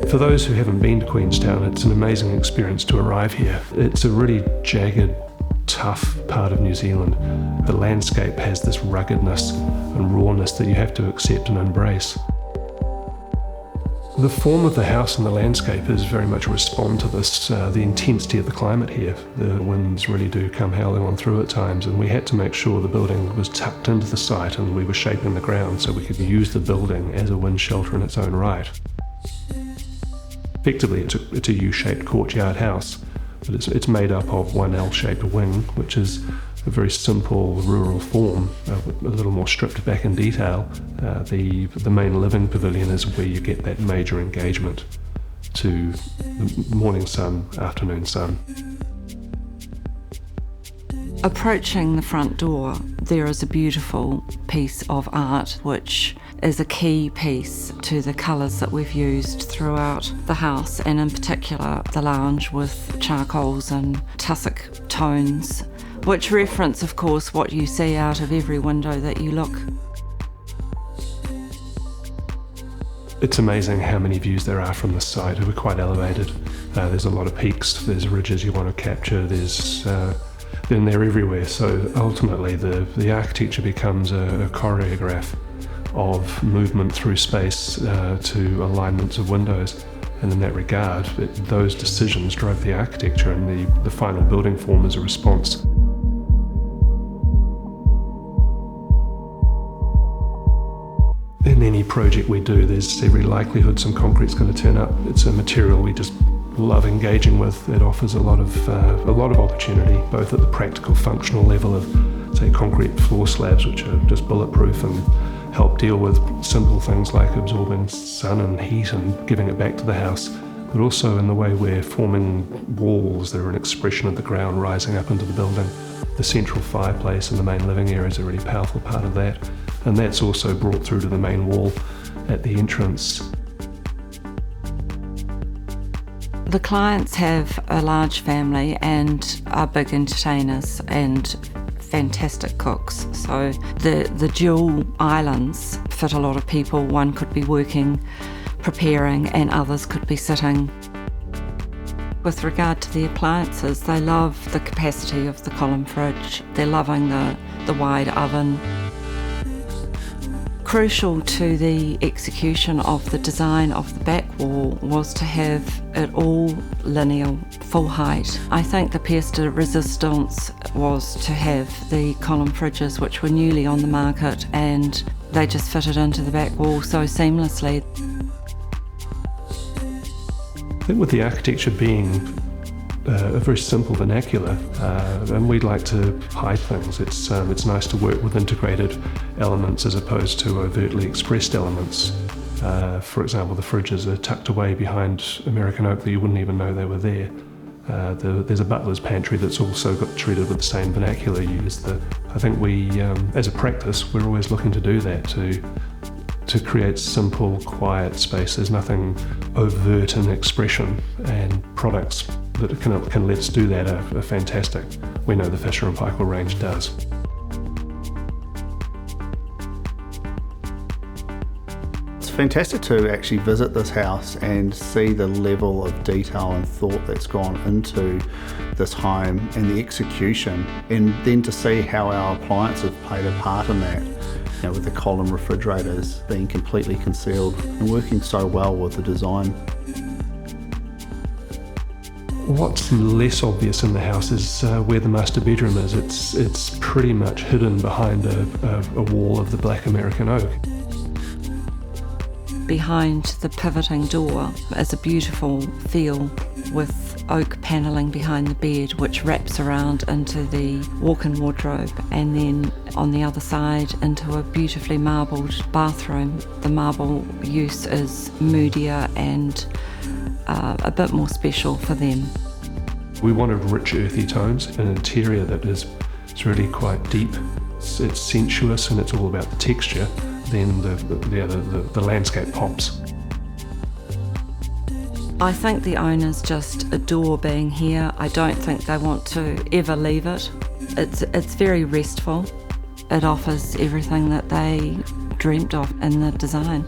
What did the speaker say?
For those who haven't been to Queenstown, it's an amazing experience to arrive here. It's a really jagged, tough part of New Zealand. The landscape has this ruggedness and rawness that you have to accept and embrace. The form of the house and the landscape is very much a respond to this, the intensity of the climate here. The winds really do come howling on through at times, and we had to make sure the building was tucked into the site and we were shaping the ground so we could use the building as a wind shelter in its own right. Effectively, it's a U-shaped courtyard-house, but it's made up of one L-shaped wing, which is a very simple rural form, a little more stripped back in detail. The main living pavilion is where you get that major engagement to the morning sun, afternoon sun. Approaching the front door, there is a beautiful piece of art which is a key piece to the colours that we've used throughout the house, and in particular the lounge with charcoals and tussock tones, which reference, of course, what you see out of every window that you look. It's amazing how many views there are from the site. We're quite elevated. There's a lot of peaks, there's ridges you want to capture, then they're everywhere. So ultimately the architecture becomes a choreograph of movement through space to alignments of windows. And in that regard, those decisions drove the architecture, and the final building form is a response. In any project we do, there's every likelihood some concrete's going to turn up. It's a material we just love engaging with. It offers a lot of opportunity, both at the practical, functional level of, say, concrete floor slabs, which are just bulletproof and help deal with simple things like absorbing sun and heat and giving it back to the house, but also in the way we're forming walls that are an expression of the ground rising up into the building. The central fireplace in the main living area is a really powerful part of that, and that's also brought through to the main wall at the entrance. The clients have a large family and are big entertainers and fantastic cooks, so the dual islands fit a lot of people. One could be working, preparing, and others could be sitting. With regard to the appliances, they love the capacity of the column fridge. They're loving the wide oven. Crucial to the execution of the design of the back wall was to have it all lineal, full height. I think the pièce de résistance was to have the column fridges, which were newly on the market, and they just fitted into the back wall so seamlessly. I think with the architecture being a very simple vernacular, and we'd like to hide things. It's nice to work with integrated elements as opposed to overtly expressed elements. For example, the fridges are tucked away behind American oak that you wouldn't even know they were there. There's a butler's pantry that's also got treated with the same vernacular used. I think we, as a practice, we're always looking to do that, to create simple, quiet spaces, nothing overt in expression, and products that can let us do that are fantastic. We know the Fisher and Paykel range does. It's fantastic to actually visit this house and see the level of detail and thought that's gone into this home and the execution, and then to see how our appliances have played a part in that. With the column refrigerators being completely concealed and working so well with the design. What's less obvious in the house is where the master bedroom is. It's pretty much hidden behind a wall of the black American oak. Behind the pivoting door is a beautiful feel with oak panelling behind the bed, which wraps around into the walk-in wardrobe, and then on the other side into a beautifully marbled bathroom. The marble use is moodier and a bit more special for them. We wanted rich earthy tones, an interior that is really quite deep. It's sensuous and it's all about the texture. Then the landscape pops. I think the owners just adore being here. I don't think they want to ever leave it. It's very restful. It offers everything that they dreamt of in the design.